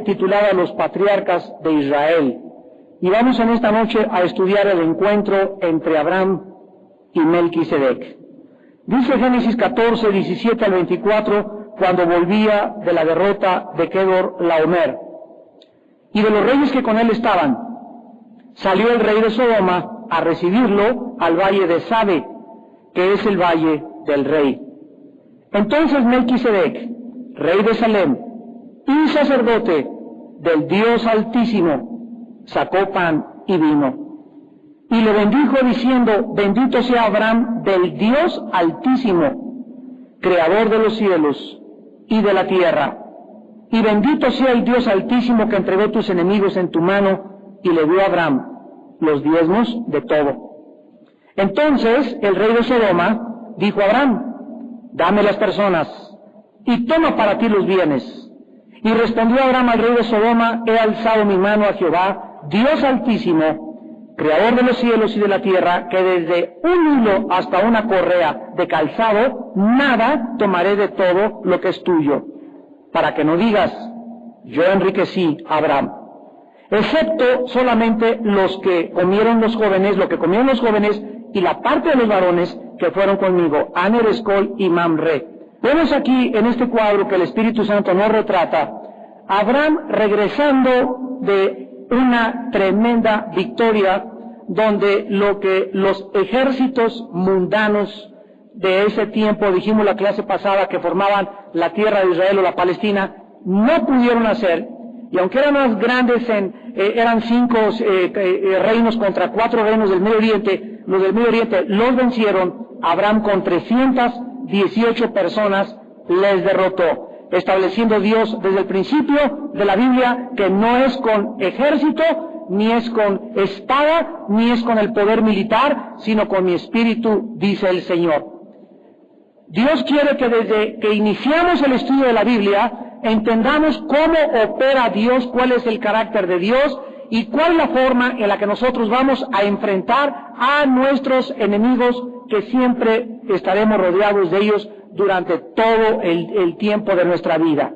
Titulada Los Patriarcas de Israel, y vamos en esta noche a estudiar el encuentro entre Abraham y Melquisedec. Dice Génesis 14, 17 al 24, cuando volvía de la derrota de Kedor Laomer y de los reyes que con él estaban, salió el rey de Sodoma a recibirlo al valle de Sabe, que es el valle del rey. Entonces Melquisedec, rey de Salem y sacerdote del Dios Altísimo, sacó pan y vino, y le bendijo diciendo: bendito sea Abraham del Dios Altísimo, creador de los cielos y de la tierra, y bendito sea el Dios Altísimo que entregó tus enemigos en tu mano, y le dio a Abraham los diezmos de todo. Entonces el rey de Sodoma dijo a Abraham: dame las personas y toma para ti los bienes. Y respondió Abraham al rey de Sodoma: he alzado mi mano a Jehová, Dios Altísimo, creador de los cielos y de la tierra, que desde un hilo hasta una correa de calzado, nada tomaré de todo lo que es tuyo, para que no digas: yo enriquecí a Abraham. Excepto solamente los que comieron los jóvenes, lo que comieron los jóvenes, y la parte de los varones que fueron conmigo, Aner, Escol y Mamre. Vemos aquí en este cuadro que el Espíritu Santo nos retrata a Abraham regresando de una tremenda victoria, donde lo que los ejércitos mundanos de ese tiempo, dijimos la clase pasada, que formaban la tierra de Israel o la Palestina, no pudieron hacer. Y aunque eran más grandes, eran 5 reinos contra 4 reinos del Medio Oriente, los del Medio Oriente los vencieron. Abraham con 318 personas les derrotó, estableciendo Dios desde el principio de la Biblia que no es con ejército, ni es con espada, ni es con el poder militar, sino con mi espíritu, dice el Señor. Dios quiere que desde que iniciamos el estudio de la Biblia entendamos cómo opera Dios, cuál es el carácter de Dios y cuál es la forma en la que nosotros vamos a enfrentar a nuestros enemigos, que siempre estaremos rodeados de ellos durante todo el tiempo de nuestra vida.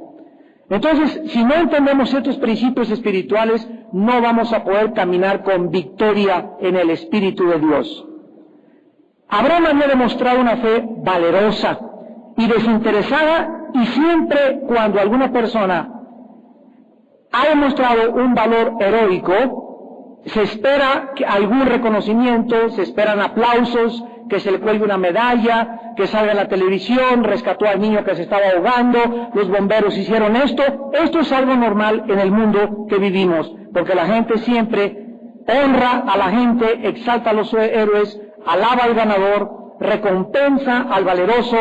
Entonces, si no entendemos estos principios espirituales, no vamos a poder caminar con victoria en el Espíritu de Dios. Abraham había demostrado una fe valerosa y desinteresada, y siempre cuando alguna persona ha demostrado un valor heroico, se espera que algún reconocimiento, se esperan aplausos, que se le cuelgue una medalla, que salga en la televisión: rescató al niño que se estaba ahogando, los bomberos hicieron esto. Esto es algo normal en el mundo que vivimos, porque la gente siempre honra a la gente, exalta a los héroes, alaba al ganador, recompensa al valeroso,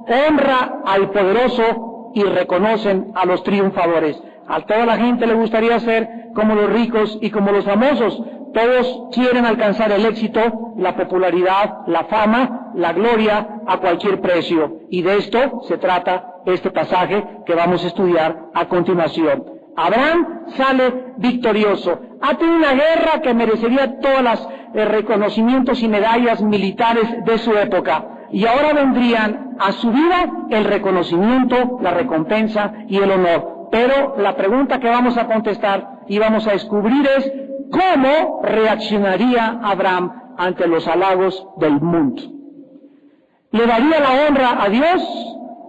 honra al poderoso y reconocen a los triunfadores. A toda la gente le gustaría ser como los ricos y como los famosos. Todos quieren alcanzar el éxito, la popularidad, la fama, la gloria a cualquier precio. Y de esto se trata este pasaje que vamos a estudiar a continuación. Abraham sale victorioso. Ha tenido una guerra que merecería todos los reconocimientos y medallas militares de su época. Y ahora vendrían a su vida el reconocimiento, la recompensa y el honor. Pero la pregunta que vamos a contestar y vamos a descubrir es: ¿cómo reaccionaría Abraham ante los halagos del mundo? ¿Le daría la honra a Dios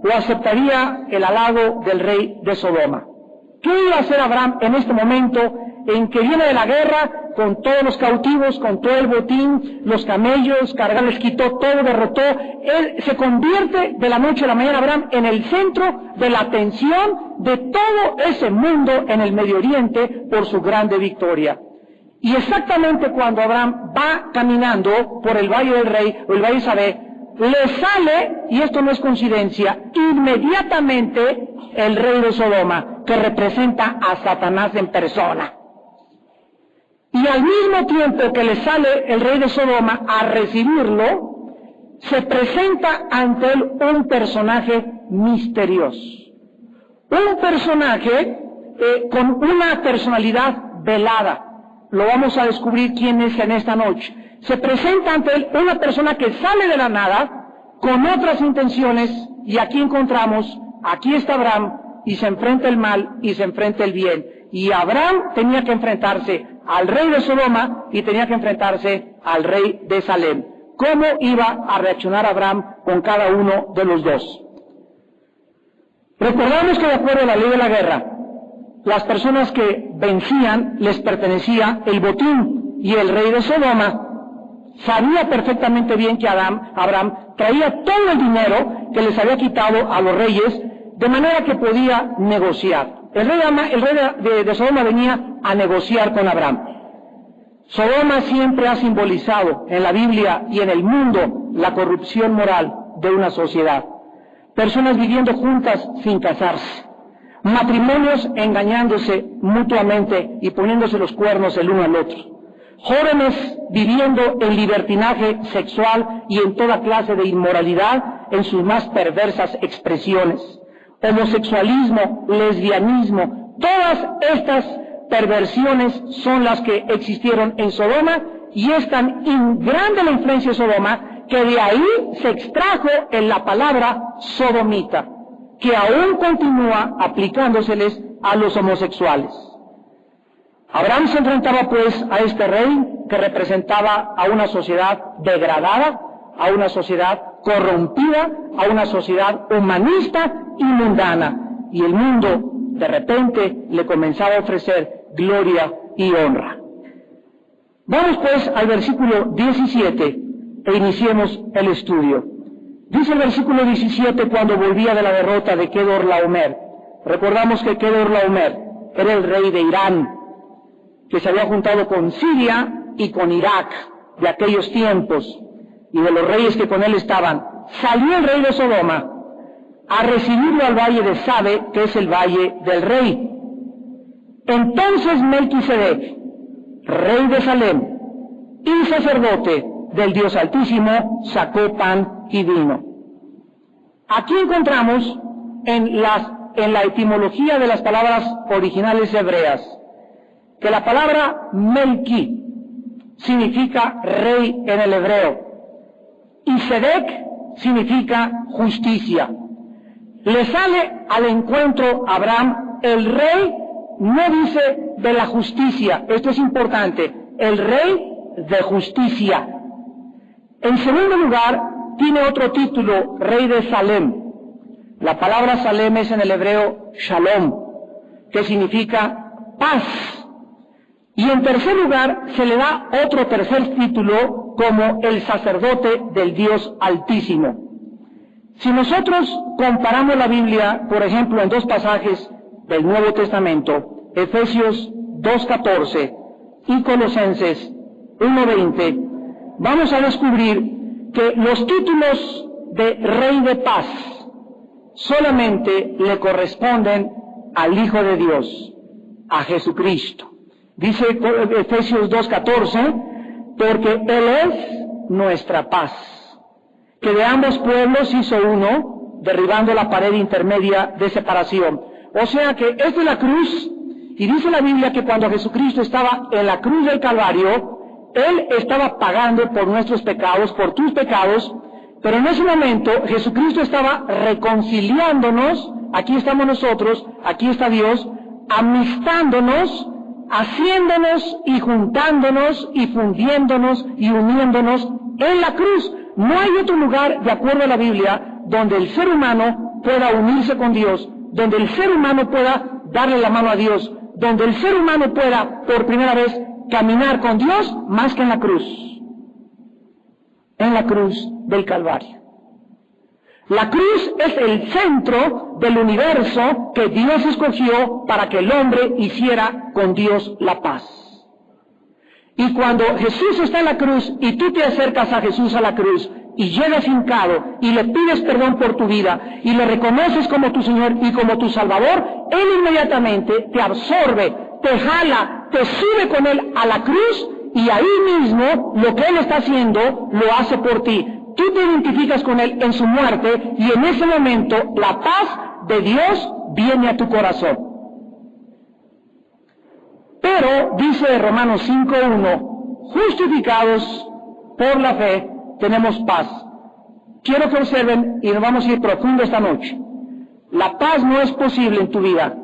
o aceptaría el halago del rey de Sodoma? ¿Qué iba a hacer Abraham en este momento en que viene de la guerra con todos los cautivos, con todo el botín, los camellos, cargar, les quitó todo, derrotó? Él se convierte de la noche a la mañana, Abraham, en el centro de la atención de todo ese mundo en el Medio Oriente por su grande victoria. Y exactamente cuando Abraham va caminando por el Valle del Rey, o el Valle de Sabe, le sale, y esto no es coincidencia, inmediatamente el rey de Sodoma, que representa a Satanás en persona. Y al mismo tiempo que le sale el rey de Sodoma a recibirlo, se presenta ante él un personaje misterioso. Un personaje con una personalidad velada. Lo vamos a descubrir quién es en esta noche. Se presenta ante él una persona que sale de la nada con otras intenciones, y aquí encontramos, aquí está Abraham y se enfrenta el mal y se enfrenta el bien. Y Abraham tenía que enfrentarse al rey de Sodoma y tenía que enfrentarse al rey de Salem. ¿Cómo iba a reaccionar Abraham con cada uno de los dos? Recordamos que de acuerdo a la ley de la guerra, las personas que vencían les pertenecía el botín, y el rey de Sodoma sabía perfectamente bien que Abraham traía todo el dinero que les había quitado a los reyes, de manera que podía negociar. El rey de Sodoma venía a negociar con Abraham. Sodoma siempre ha simbolizado en la Biblia y en el mundo la corrupción moral de una sociedad. Personas viviendo juntas sin casarse, matrimonios engañándose mutuamente y poniéndose los cuernos el uno al otro, jóvenes viviendo en libertinaje sexual y en toda clase de inmoralidad en sus más perversas expresiones, homosexualismo, lesbianismo, todas estas perversiones son las que existieron en Sodoma, y es tan grande la influencia de Sodoma que de ahí se extrajo en la palabra sodomita, que aún continúa aplicándoseles a los homosexuales. Abraham se enfrentaba pues a este rey que representaba a una sociedad degradada, a una sociedad corrompida, a una sociedad humanista y mundana, y el mundo de repente le comenzaba a ofrecer gloria y honra. Vamos pues al versículo 17 e iniciemos el estudio. Dice el versículo 17: cuando volvía de la derrota de Kedorlaomer. Recordamos que Kedorlaomer era el rey de Irán, que se había juntado con Siria y con Irak de aquellos tiempos, y de los reyes que con él estaban. Salió el rey de Sodoma a recibirlo al valle de Sabe, que es el valle del rey. Entonces Melquisedec, rey de Salem y sacerdote del Dios Altísimo, sacó pan y vino. Aquí encontramos en la etimología de las palabras originales hebreas que la palabra Melqui significa rey en el hebreo y Sedec significa justicia. Le sale al encuentro a Abraham el rey, no dice de la justicia, esto es importante, el rey de justicia. En segundo lugar, tiene otro título, rey de Salem. La palabra Salem es en el hebreo Shalom, que significa paz. Y en tercer lugar, se le da otro tercer título como el sacerdote del Dios Altísimo. Si nosotros comparamos la Biblia, por ejemplo, en dos pasajes del Nuevo Testamento, Efesios 2:14 y Colosenses 1:20, vamos a descubrir que los títulos de Rey de Paz solamente le corresponden al Hijo de Dios, a Jesucristo. Dice Efesios 2:14, porque Él es nuestra paz, que de ambos pueblos hizo uno, derribando la pared intermedia de separación. O sea que esta es la cruz, y dice la Biblia que cuando Jesucristo estaba en la cruz del Calvario, Él estaba pagando por nuestros pecados, por tus pecados, pero en ese momento Jesucristo estaba reconciliándonos, aquí estamos nosotros, aquí está Dios, amistándonos, haciéndonos y juntándonos y fundiéndonos y uniéndonos en la cruz. No hay otro lugar, de acuerdo a la Biblia, donde el ser humano pueda unirse con Dios, donde el ser humano pueda darle la mano a Dios, donde el ser humano pueda, por primera vez, caminar con Dios, más que en la cruz del Calvario. La cruz es el centro del universo que Dios escogió para que el hombre hiciera con Dios la paz. Y cuando Jesús está en la cruz y tú te acercas a Jesús a la cruz y llegas hincado y le pides perdón por tu vida y le reconoces como tu Señor y como tu Salvador, Él inmediatamente te absorbe, te jala, te sube con Él a la cruz, y ahí mismo lo que Él está haciendo lo hace por ti. Tú te identificas con Él en su muerte y en ese momento la paz de Dios viene a tu corazón. Pero, dice Romanos 5:1, justificados por la fe tenemos paz. Quiero que observen, y nos vamos a ir profundo esta noche, La paz no es posible en tu vida.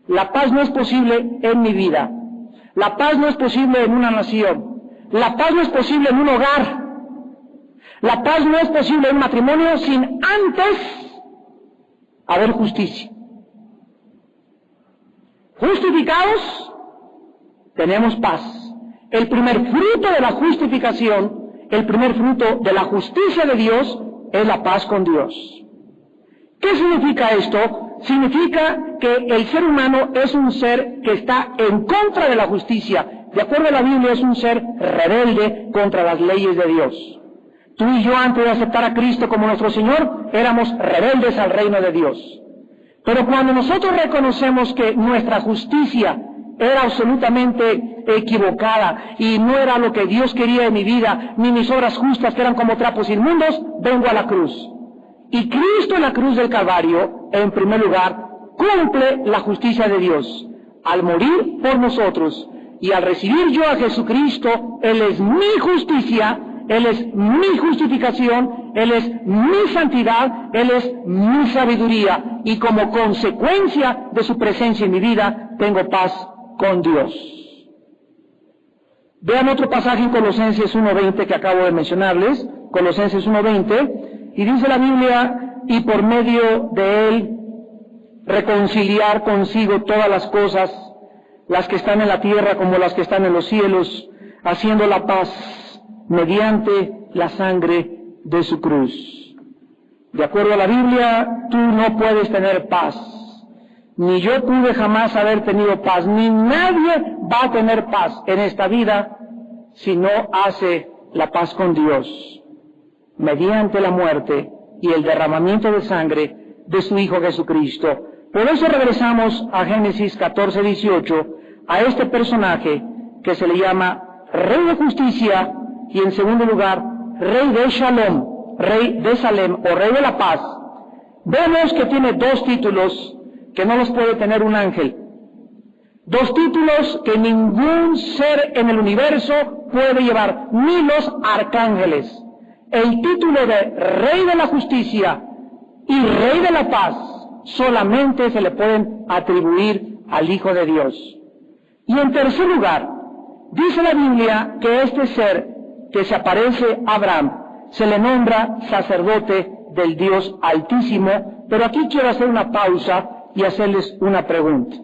La paz no es posible en mi vida. La paz no es posible en una nación. La paz no es posible en un hogar. La paz no es posible en un matrimonio sin antes haber justicia. Justificados, tenemos paz. El primer fruto de la justificación, el primer fruto de la justicia de Dios, es la paz con Dios. ¿Qué significa esto? Significa que el ser humano es un ser que está en contra de la justicia. De acuerdo a la Biblia, es un ser rebelde contra las leyes de Dios. Tú y yo, antes de aceptar a Cristo como nuestro Señor, éramos rebeldes al reino de Dios. Pero cuando nosotros reconocemos que nuestra justicia era absolutamente equivocada y no era lo que Dios quería en mi vida, ni mis obras justas que eran como trapos inmundos, vengo a la cruz. Y Cristo en la cruz del Calvario, en primer lugar, cumple la justicia de Dios. Al morir por nosotros y al recibir yo a Jesucristo, Él es mi justicia, Él es mi justificación, Él es mi santidad, Él es mi sabiduría. Y como consecuencia de su presencia en mi vida, tengo paz con Dios. Vean otro pasaje en Colosenses 1:20 que acabo de mencionarles, Colosenses 1:20, y dice la Biblia, y por medio de Él reconciliar consigo todas las cosas, las que están en la tierra como las que están en los cielos, haciendo la paz mediante la sangre de su cruz. De acuerdo a la Biblia, tú no puedes tener paz. Ni yo pude jamás haber tenido paz, ni nadie va a tener paz en esta vida si no hace la paz con Dios, mediante la muerte y el derramamiento de sangre de su Hijo Jesucristo. Por eso regresamos a Génesis 14:18, a este personaje que se le llama Rey de Justicia y en segundo lugar, Rey de Shalom, Rey de Salem o Rey de la Paz. Vemos que tiene dos títulos que no los puede tener un ángel. Dos títulos que ningún ser en el universo puede llevar, ni los arcángeles. El título de Rey de la Justicia y Rey de la Paz solamente se le pueden atribuir al Hijo de Dios. Y en tercer lugar, dice la Biblia que este ser que se aparece a Abraham se le nombra sacerdote del Dios Altísimo, pero aquí quiero hacer una pausa y hacerles una pregunta.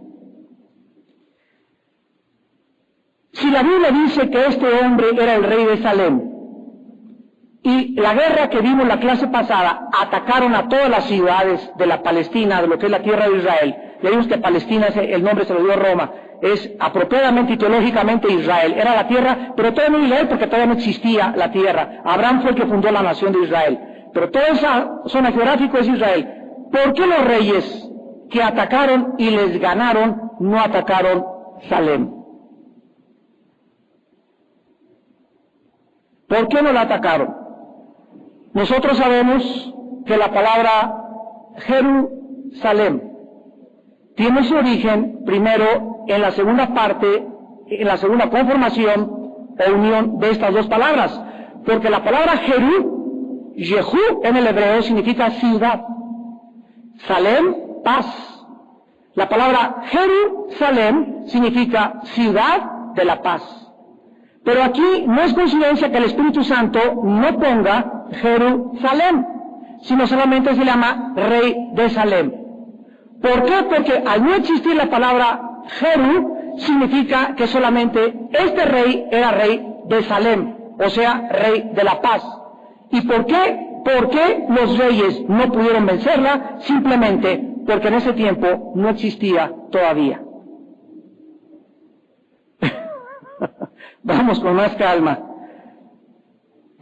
Si la Biblia dice que este hombre era el rey de Salem, y la guerra que vimos la clase pasada, atacaron a todas las ciudades de la Palestina, de lo que es la tierra de Israel. Ya vimos que Palestina, el nombre se lo dio Roma, es apropiadamente y teológicamente Israel. Era la tierra, pero todavía no Israel porque todavía no existía la tierra. Abraham fue el que fundó la nación de Israel. Pero toda esa zona geográfica es Israel. ¿Por qué los reyes que atacaron y les ganaron no atacaron Salem? ¿Por qué no la atacaron? Nosotros sabemos que la palabra Jerusalem tiene su origen primero en la segunda parte, en la segunda conformación o unión de estas dos palabras, porque la palabra Jeru, Yehu en el hebreo significa ciudad, Salem, paz. La palabra Jerusalem significa ciudad de la paz. Pero aquí no es coincidencia que el Espíritu Santo no ponga Jerusalem, sino solamente se llama Rey de Salem. ¿Por qué? Porque al no existir la palabra Jeru, significa que solamente este rey era rey de Salem, o sea, rey de la paz. ¿Y por qué? ¿Por qué los reyes no pudieron vencerla? Simplemente porque en ese tiempo no existía todavía. Vamos con más calma.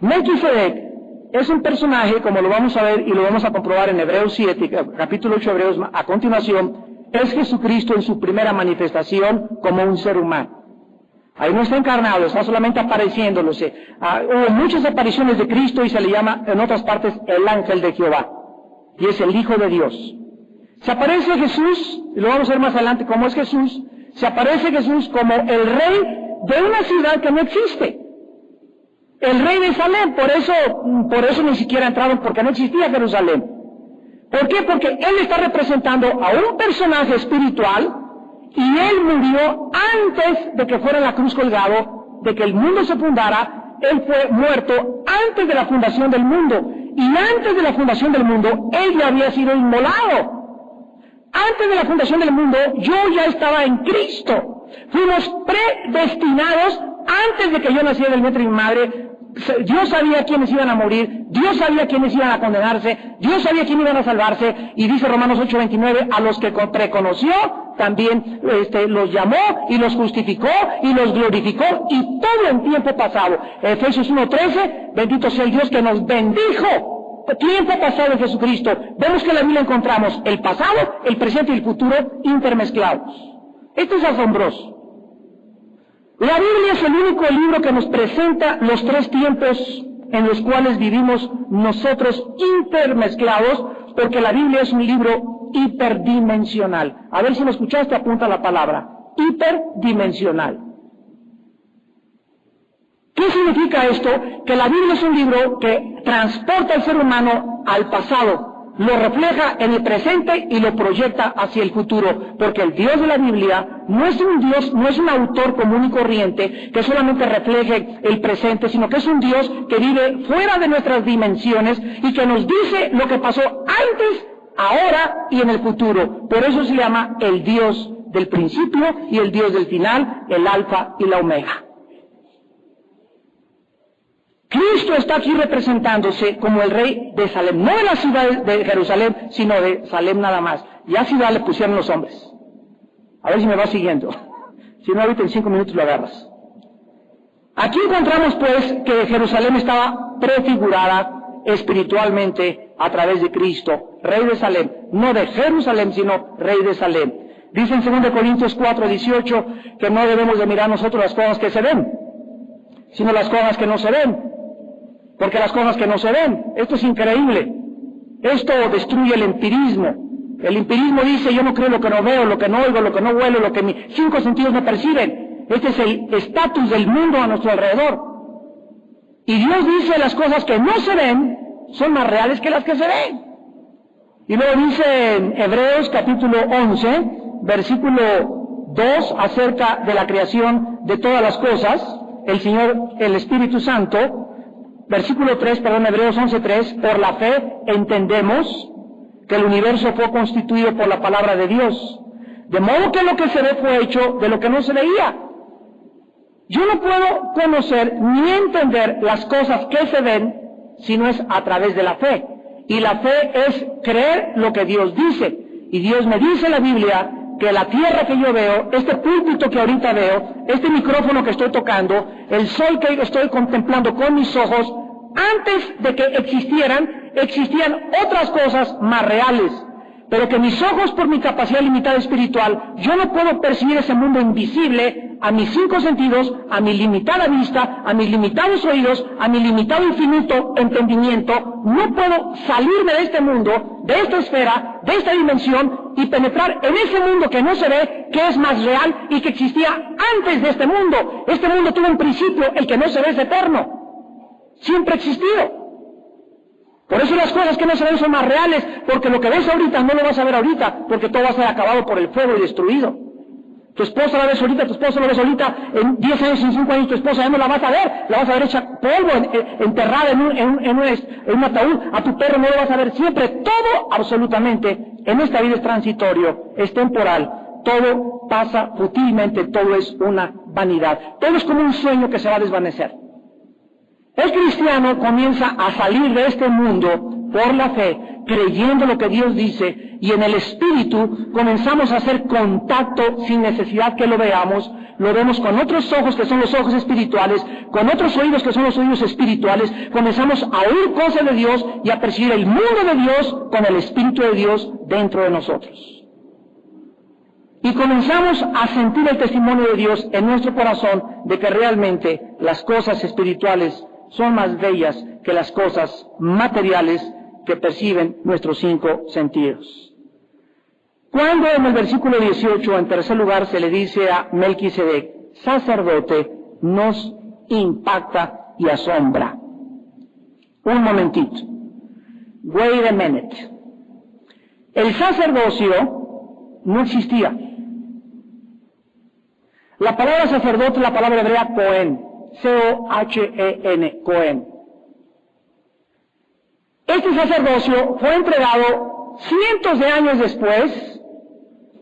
Melquisedec es un personaje, como lo vamos a ver y lo vamos a comprobar en Hebreos 7, capítulo 8 de Hebreos, a continuación, es Jesucristo en su primera manifestación como un ser humano. Ahí no está encarnado, está solamente apareciéndose. Hubo muchas apariciones de Cristo y se le llama en otras partes el ángel de Jehová. Y es el Hijo de Dios. Se aparece Jesús, y lo vamos a ver más adelante cómo es Jesús, se aparece Jesús como el rey de una ciudad que no existe. El rey de Salem, por eso ni siquiera entraron, porque no existía Jerusalén. ¿Por qué? Porque él está representando a un personaje espiritual y él murió antes de que fuera en la cruz colgado, de que el mundo se fundara. Él fue muerto antes de la fundación del mundo. Y antes de la fundación del mundo, él ya había sido inmolado. Antes de la fundación del mundo, yo ya estaba en Cristo. Fuimos predestinados antes de que yo naciera del vientre de mi madre. Dios sabía quiénes iban a morir, Dios sabía quiénes iban a condenarse, Dios sabía quiénes iban a salvarse, y dice Romanos 8:29, a los que preconoció, también los llamó, y los justificó, y los glorificó, y todo en tiempo pasado. Efesios 1:13, bendito sea el Dios que nos bendijo, tiempo pasado en Jesucristo. Vemos que en la Biblia encontramos el pasado, el presente y el futuro intermezclados. Esto es asombroso. La Biblia es el único libro que nos presenta los tres tiempos en los cuales vivimos nosotros intermezclados, porque la Biblia es un libro hiperdimensional. A ver si lo escuchaste, apunta la palabra, hiperdimensional. ¿Qué significa esto? Que la Biblia es un libro que transporta al ser humano al pasado, lo refleja en el presente y lo proyecta hacia el futuro, porque el Dios de la Biblia no es un Dios, no es un autor común y corriente que solamente refleje el presente, sino que es un Dios que vive fuera de nuestras dimensiones y que nos dice lo que pasó antes, ahora y en el futuro. Por eso se llama el Dios del principio y el Dios del final, el Alfa y la Omega. Cristo está aquí representándose como el rey de Salem, no de la ciudad de Jerusalén, sino de Salem nada más. Ya ciudad le pusieron los hombres. A ver si me va siguiendo. Si no, ahorita en 5 minutos lo agarras. Aquí encontramos pues que Jerusalén estaba prefigurada espiritualmente a través de Cristo, rey de Salem, no de Jerusalén, sino rey de Salem. Dice en 2 Corintios 4:18 que no debemos de mirar nosotros las cosas que se ven, sino las cosas que no se ven. Porque las cosas que no se ven, esto es increíble, esto destruye el empirismo. El empirismo dice, yo no creo lo que no veo, lo que no oigo, lo que no huelo, lo que mis 5 sentidos no perciben. Este es el estatus del mundo a nuestro alrededor. Y Dios dice, las cosas que no se ven son más reales que las que se ven. Y luego dice en Hebreos capítulo 11, versículo 2, acerca de la creación de todas las cosas, el Señor, el Espíritu Santo, versículo 3, Hebreos 11:3, por la fe entendemos que el universo fue constituido por la palabra de Dios, de modo que lo que se ve fue hecho de lo que no se veía. Yo no puedo conocer ni entender las cosas que se ven si no es a través de la fe. Y la fe es creer lo que Dios dice. Y Dios me dice en la Biblia que la tierra que yo veo, este púlpito que ahorita veo, este micrófono que estoy tocando, el sol que estoy contemplando con mis ojos, antes de que existían otras cosas más reales. Pero que mis ojos, por mi capacidad limitada espiritual, yo no puedo percibir ese mundo invisible a mis 5 sentidos, a mi limitada vista, a mis limitados oídos, a mi limitado infinito entendimiento. No puedo salirme de este mundo, de esta esfera, de esta dimensión y penetrar en ese mundo que no se ve, que es más real y que existía antes de este mundo. Este mundo tuvo un principio, el que no se ve es eterno. Siempre ha existido. Por eso las cosas que no se ven son más reales, porque lo que ves ahorita no lo vas a ver ahorita, porque todo va a ser acabado por el fuego y destruido. Tu esposa la ves ahorita, tu esposo lo ves ahorita, en 10 años, en 5 años tu esposa ya no la vas a ver hecha polvo, enterrada en un ataúd. A tu perro no lo vas a ver siempre. Todo, absolutamente, en esta vida es transitorio, es temporal, todo pasa fútilmente, todo es una vanidad. Todo es como un sueño que se va a desvanecer. El cristiano comienza a salir de este mundo por la fe, creyendo lo que Dios dice, y en el Espíritu comenzamos a hacer contacto sin necesidad que lo veamos. Lo vemos con otros ojos que son los ojos espirituales, con otros oídos que son los oídos espirituales. Comenzamos a oír cosas de Dios y a percibir el mundo de Dios con el Espíritu de Dios dentro de nosotros. Y comenzamos a sentir el testimonio de Dios en nuestro corazón de que realmente las cosas espirituales son más bellas que las cosas materiales que perciben nuestros 5 sentidos. Cuando en el versículo 18, en tercer lugar, se le dice a Melquisedec, sacerdote, nos impacta y asombra. Un momentito. Wait a minute. El sacerdocio no existía. La palabra sacerdote es la palabra hebrea Cohen, C-O-H-E-N, Cohen. Este sacerdocio fue entregado cientos de años después,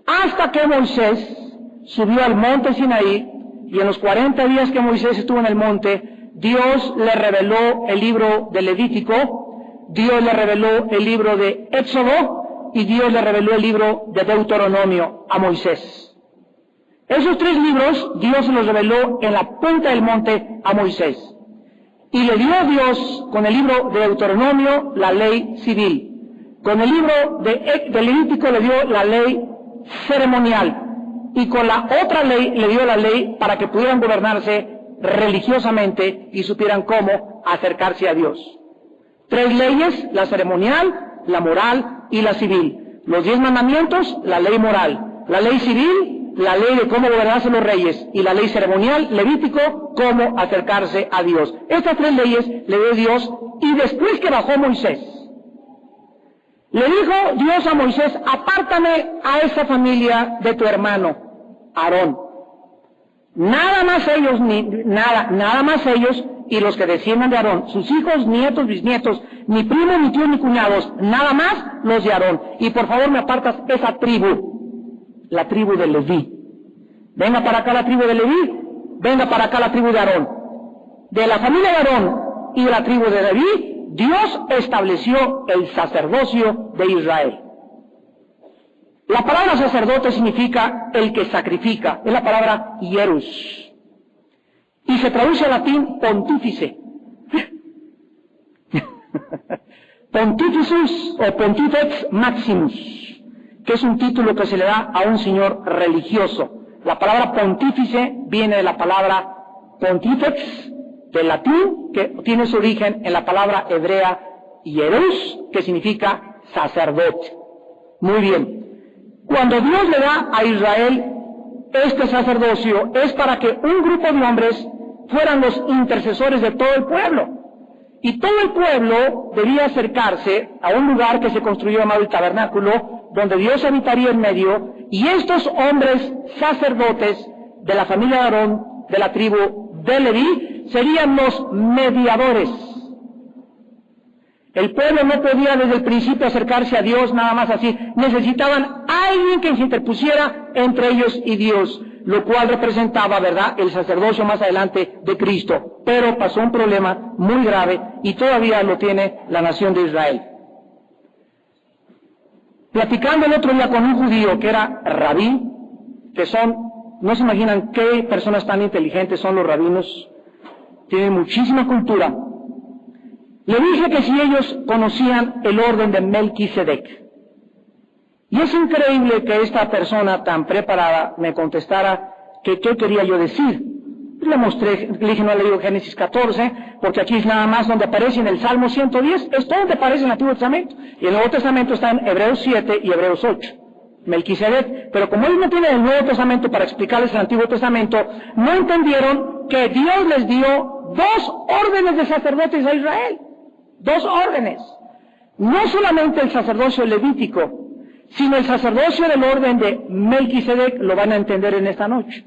hasta que Moisés subió al monte Sinaí, y en los 40 días que Moisés estuvo en el monte, Dios le reveló el libro de Levítico, Dios le reveló el libro de Éxodo, y Dios le reveló el libro de Deuteronomio a Moisés. Esos 3 libros Dios los reveló en la punta del monte a Moisés. Y le dio a Dios, con el libro de Deuteronomio, la ley civil. Con el libro de Levítico le dio la ley ceremonial. Y con la otra ley le dio la ley para que pudieran gobernarse religiosamente y supieran cómo acercarse a Dios. 3 leyes, la ceremonial, la moral y la civil. Los 10 mandamientos, la ley moral. La ley civil, la ley de cómo gobernarse los reyes, y la ley ceremonial, Levítico, cómo acercarse a Dios. Estas 3 leyes le dio Dios, y después que bajó Moisés, le dijo Dios a Moisés: apártame a esa familia de tu hermano Aarón. Nada más ellos, nada más ellos y los que desciendan de Aarón, sus hijos, nietos, bisnietos, ni primos, ni tíos, ni cuñados, nada más los de Aarón. Y por favor me apartas esa tribu, la tribu de Leví. Venga para acá la tribu de Leví, venga para acá la tribu de Aarón. De la familia de Aarón y de la tribu de Leví, Dios estableció el sacerdocio de Israel. La palabra sacerdote significa el que sacrifica, es la palabra hierus, y se traduce al latín pontífice. Pontificus o Pontifex Maximus, que es un título que se le da a un señor religioso. La palabra pontífice viene de la palabra pontifex, del latín, que tiene su origen en la palabra hebrea hierus, que significa sacerdote. Muy bien. Cuando Dios le da a Israel este sacerdocio, es para que un grupo de hombres fueran los intercesores de todo el pueblo. Y todo el pueblo debía acercarse a un lugar que se construyó llamado el tabernáculo, donde Dios habitaría en medio, y estos hombres sacerdotes de la familia de Aarón, de la tribu de Leví, serían los mediadores. El pueblo no podía desde el principio acercarse a Dios nada más así. Necesitaban a alguien que se interpusiera entre ellos y Dios, lo cual representaba, ¿verdad?, el sacerdocio más adelante de Cristo. Pero pasó un problema muy grave y todavía lo tiene la nación de Israel. Platicando el otro día con un judío que era rabí, que no se imaginan qué personas tan inteligentes son los rabinos, tienen muchísima cultura. Le dije que si ellos conocían el orden de Melquisedec. Y es increíble que esta persona tan preparada me contestara que qué quería yo decir. Le mostré, le dije, no he leído Génesis 14, porque aquí es nada más donde aparece en el Salmo 110, es todo donde aparece en el Antiguo Testamento. Y en el Nuevo Testamento está en Hebreos 7 y Hebreos 8. Melquisedec, pero como ellos no tienen el Nuevo Testamento para explicarles el Antiguo Testamento, no entendieron que Dios les dio 2 órdenes de sacerdotes a Israel. 2 órdenes. No solamente el sacerdocio levítico, sino el sacerdocio del orden de Melquisedec, lo van a entender en esta noche.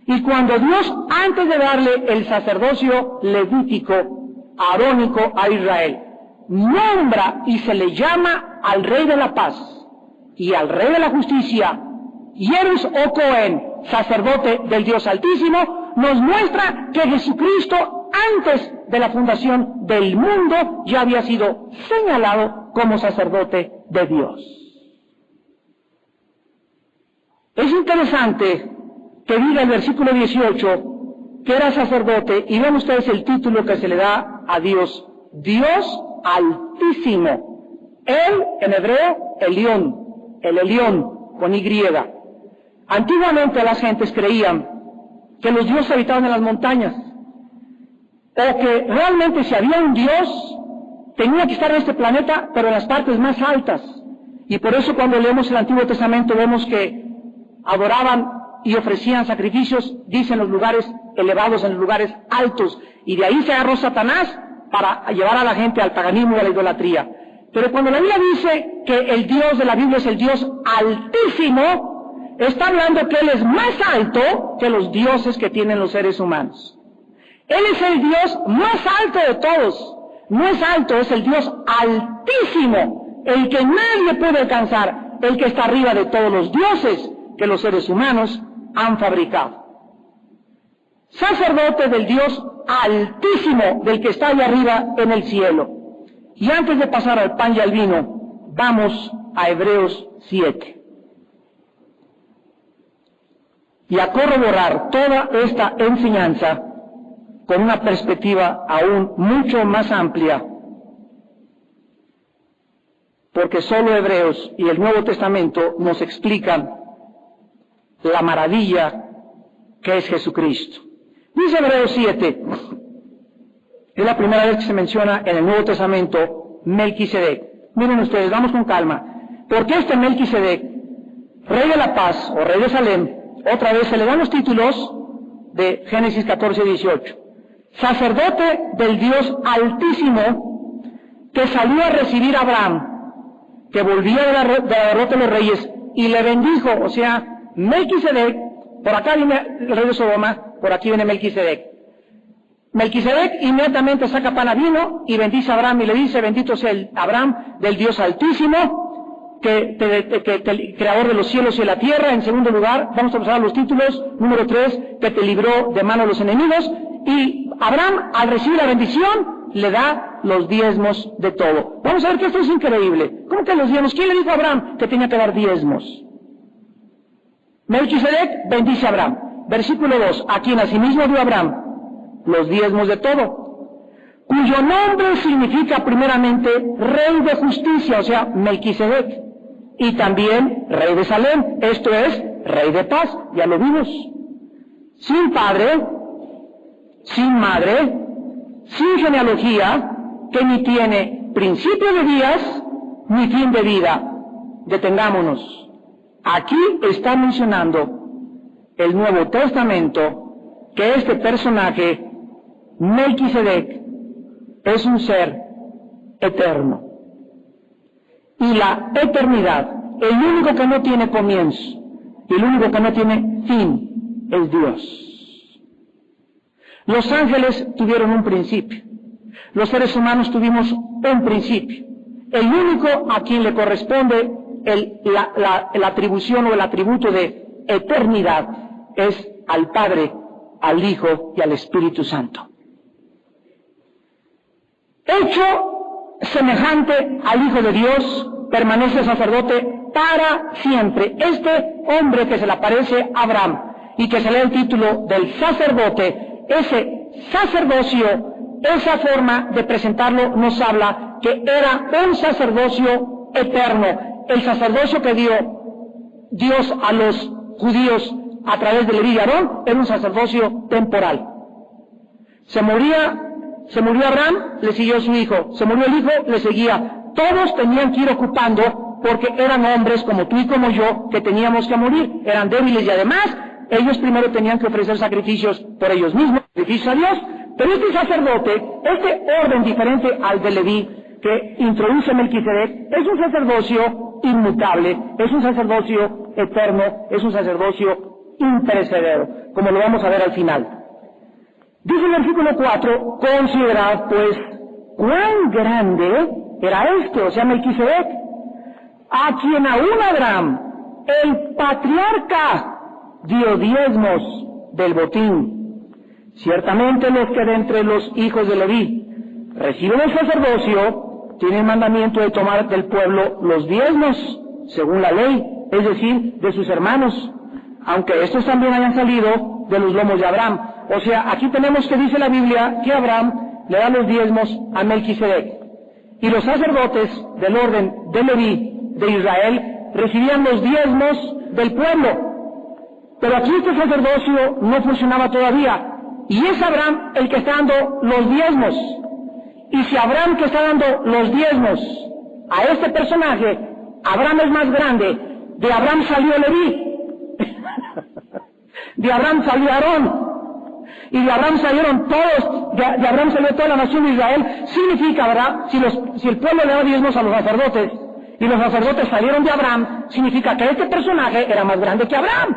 Y cuando Dios, antes de darle el sacerdocio levítico, arónico a Israel, nombra y se le llama al Rey de la Paz y al Rey de la Justicia, Hierus o Cohen, sacerdote del Dios Altísimo, nos muestra que Jesucristo, antes de la fundación del mundo, ya había sido señalado como sacerdote de Dios. Es interesante que diga el versículo 18 que era sacerdote, y vean ustedes el título que se le da a Dios: Dios Altísimo. Él, en hebreo, el Elión, con Y. Antiguamente las gentes creían que los dioses habitaban en las montañas, o que realmente si había un Dios, tenía que estar en este planeta, pero en las partes más altas. Y por eso cuando leemos el Antiguo Testamento vemos que adoraban y ofrecían sacrificios, dicen, los lugares elevados, en los lugares altos, y de ahí se agarró Satanás para llevar a la gente al paganismo y a la idolatría. Pero cuando la Biblia dice que el Dios de la Biblia es el Dios altísimo, está hablando que Él es más alto que los dioses que tienen los seres humanos. Él es el Dios más alto de todos. No es alto, es el Dios altísimo, el que nadie puede alcanzar, el que está arriba de todos los dioses que los seres humanos han fabricado. Sacerdote del Dios altísimo, del que está allá arriba en el cielo. Y antes de pasar al pan y al vino, vamos a Hebreos 7. Y a corroborar toda esta enseñanza con una perspectiva aún mucho más amplia, porque solo Hebreos y el Nuevo Testamento nos explican la maravilla que es Jesucristo. Dice Hebreos 7, es la primera vez que se menciona en el Nuevo Testamento Melquisedec. Miren ustedes, vamos con calma, porque este Melquisedec, rey de la paz o rey de Salem, otra vez se le dan los títulos de Génesis 14 y 18. Sacerdote del Dios altísimo, que salió a recibir a Abraham, que volvía de la derrota de los reyes, y le bendijo. O sea, Melquisedec, por acá viene el rey de Sodoma, por aquí viene Melquisedec. Melquisedec inmediatamente saca pan a vino y bendice a Abraham y le dice: bendito sea el Abraham del Dios altísimo, que creador de los cielos y de la tierra. En segundo lugar, vamos a pasar a los títulos. Número 3, que te libró de mano de los enemigos. Y Abraham, al recibir la bendición, le da los diezmos de todo. Vamos a ver que esto es increíble. ¿Cómo que los diezmos? ¿Quién le dijo a Abraham que tenía que dar diezmos? Melquisedec bendice a Abraham. Versículo 2, a quien asimismo dio Abraham los diezmos de todo, cuyo nombre significa primeramente Rey de Justicia, o sea, Melquisedec, y también Rey de Salem, esto es, Rey de Paz, ya lo vimos, sin padre, sin madre, sin genealogía, que ni tiene principio de días, ni fin de vida. Detengámonos. Aquí está mencionando el Nuevo Testamento que este personaje, Melquisedec, es un ser eterno. Y la eternidad, el único que no tiene comienzo, y el único que no tiene fin, es Dios. Los ángeles tuvieron un principio. Los seres humanos tuvimos un principio. El único a quien le corresponde la atribución o el atributo de eternidad es al Padre, al Hijo y al Espíritu Santo. Hecho semejante al Hijo de Dios, permanece sacerdote para siempre. Este hombre que se le aparece a Abraham y que se lee el título del sacerdote, ese sacerdocio, esa forma de presentarlo nos habla que era un sacerdocio eterno. El sacerdocio que dio Dios a los judíos a través de Leví y Aarón era un sacerdocio temporal. Se murió Abraham, le siguió su hijo. Se murió el hijo, le seguía. Todos tenían que ir ocupando porque eran hombres como tú y como yo que teníamos que morir. Eran débiles y además ellos primero tenían que ofrecer sacrificios por ellos mismos, sacrificios a Dios. Pero este sacerdote, este orden diferente al de Leví que introduce Melquisedec, es un sacerdocio inmutable, es un sacerdocio eterno, es un sacerdocio imperecedero, como lo vamos a ver al final. Dice el versículo 4, considerad pues cuán grande era este, o sea Melquisedec, a quien aún Abraham, el patriarca, dio diezmos del botín. Ciertamente los que de entre los hijos de Leví reciben el sacerdocio, tienen mandamiento de tomar del pueblo los diezmos, según la ley, es decir, de sus hermanos, aunque estos también hayan salido de los lomos de Abraham. O sea, aquí tenemos que dice la Biblia que Abraham le da los diezmos a Melquisedec. Y los sacerdotes del orden de Leví, de Israel, recibían los diezmos del pueblo. Pero aquí este sacerdocio no funcionaba todavía. Y es Abraham el que está dando los diezmos. Y si Abraham que está dando los diezmos a este personaje, Abraham es más grande, de Abraham salió Leví, de Abraham salió Aarón, y de Abraham salieron todos de Abraham salió toda la nación de Israel, significa, ¿verdad? Si el pueblo le da diezmos a los sacerdotes, y los sacerdotes salieron de Abraham, significa que este personaje era más grande que Abraham.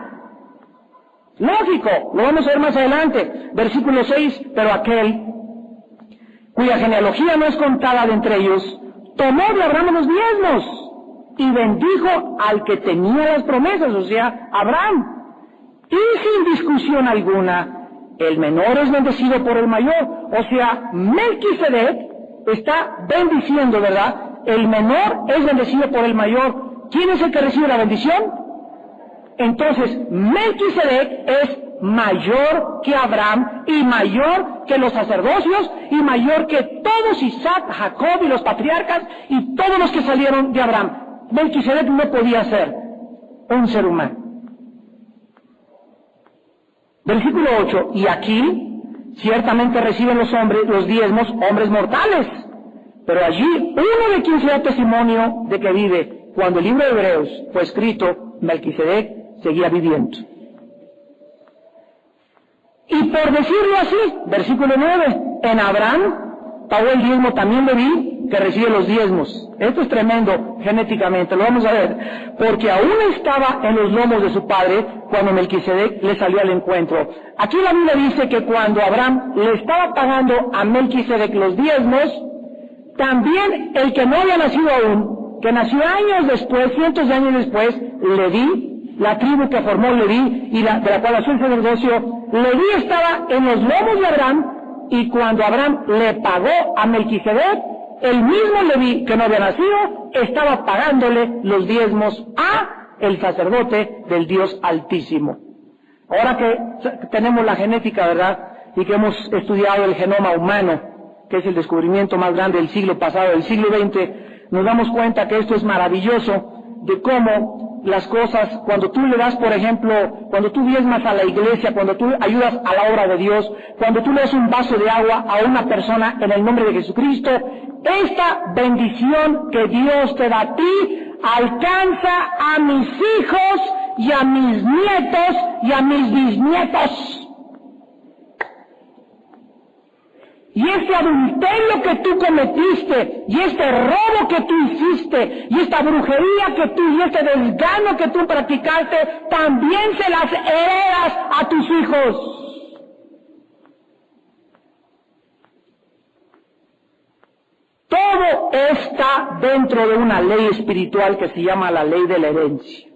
Lógico, lo vamos a ver más adelante. Versículo 6, pero aquel cuya genealogía no es contada de entre ellos, tomó de Abraham los diezmos y bendijo al que tenía las promesas, o sea, Abraham. Y sin discusión alguna, el menor es bendecido por el mayor, o sea, Melquisedec está bendiciendo, ¿verdad? El menor es bendecido por el mayor. ¿Quién es el que recibe la bendición? Entonces, Melquisedec es mayor que Abraham y mayor que los sacerdocios y mayor que todos Isaac, Jacob y los patriarcas y todos los que salieron de Abraham. Melquisedec no podía ser un ser humano. Versículo 8, y aquí ciertamente reciben los hombres, los diezmos, hombres mortales, pero allí uno de quien se da testimonio de que vive. Cuando el libro de Hebreos fue escrito, Melquisedec seguía viviendo. Y por decirlo así, versículo 9, en Abraham pagó el diezmo también Leví, que recibe los diezmos. Esto es tremendo genéticamente, lo vamos a ver, porque aún estaba en los lomos de su padre cuando Melquisedec le salió al encuentro. Aquí la Biblia dice que cuando Abraham le estaba pagando a Melquisedec los diezmos, también el que no había nacido aún, que nació años después, cientos de años después, Leví, la tribu que formó Leví y de la cual nació el sacerdocio, Leví estaba en los lomos de Abraham, y cuando Abraham le pagó a Melquisedec, el mismo Leví que no había nacido estaba pagándole los diezmos a el sacerdote del Dios Altísimo. Ahora que tenemos la genética, ¿verdad? Y que hemos estudiado el genoma humano, que es el descubrimiento más grande del siglo pasado, del siglo XX, nos damos cuenta que esto es maravilloso, de cómo las cosas, cuando tú le das, por ejemplo, cuando tú diezmas a la iglesia, cuando tú ayudas a la obra de Dios, cuando tú le das un vaso de agua a una persona en el nombre de Jesucristo, esta bendición que Dios te da a ti alcanza a mis hijos y a mis nietos y a mis bisnietos. Y este adulterio que tú cometiste, y este robo que tú hiciste, y esta brujería que tú, y este desgano que tú practicaste, también se las heredas a tus hijos. Todo está dentro de una ley espiritual que se llama la ley de la herencia.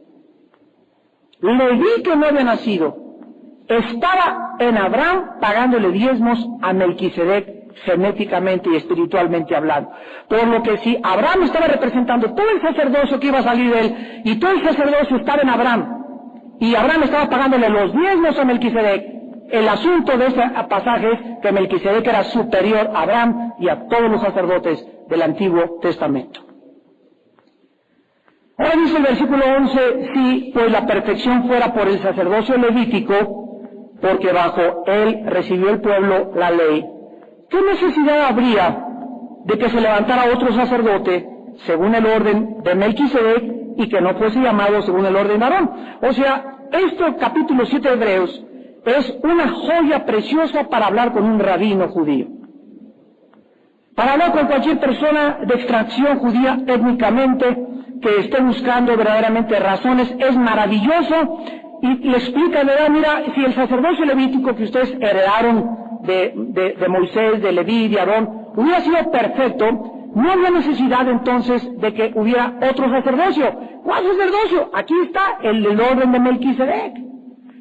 Leví, que no había nacido, estaba en Abraham pagándole diezmos a Melquisedec genéticamente y espiritualmente hablando. Por lo que si Abraham estaba representando todo el sacerdocio que iba a salir de él, y todo el sacerdocio estaba en Abraham, y Abraham estaba pagándole los diezmos a Melquisedec, el asunto de ese pasaje es que Melquisedec era superior a Abraham y a todos los sacerdotes del Antiguo Testamento. Ahora dice el versículo 11, si pues la perfección fuera por el sacerdocio levítico, porque bajo él recibió el pueblo la ley, ¿qué necesidad habría de que se levantara otro sacerdote según el orden de Melquisedec y que no fuese llamado según el orden de Aarón? O sea, esto, capítulo 7 de Hebreos, es una joya preciosa para hablar con un rabino judío. Para hablar con cualquier persona de extracción judía étnicamente que esté buscando verdaderamente razones, es maravilloso. Y le explica, ¿verdad? Mira, si el sacerdocio levítico que ustedes heredaron de Moisés, de Leví, de Aarón, hubiera sido perfecto, no había necesidad entonces de que hubiera otro sacerdocio. ¿Cuál sacerdocio? Aquí está el orden de Melquisedec.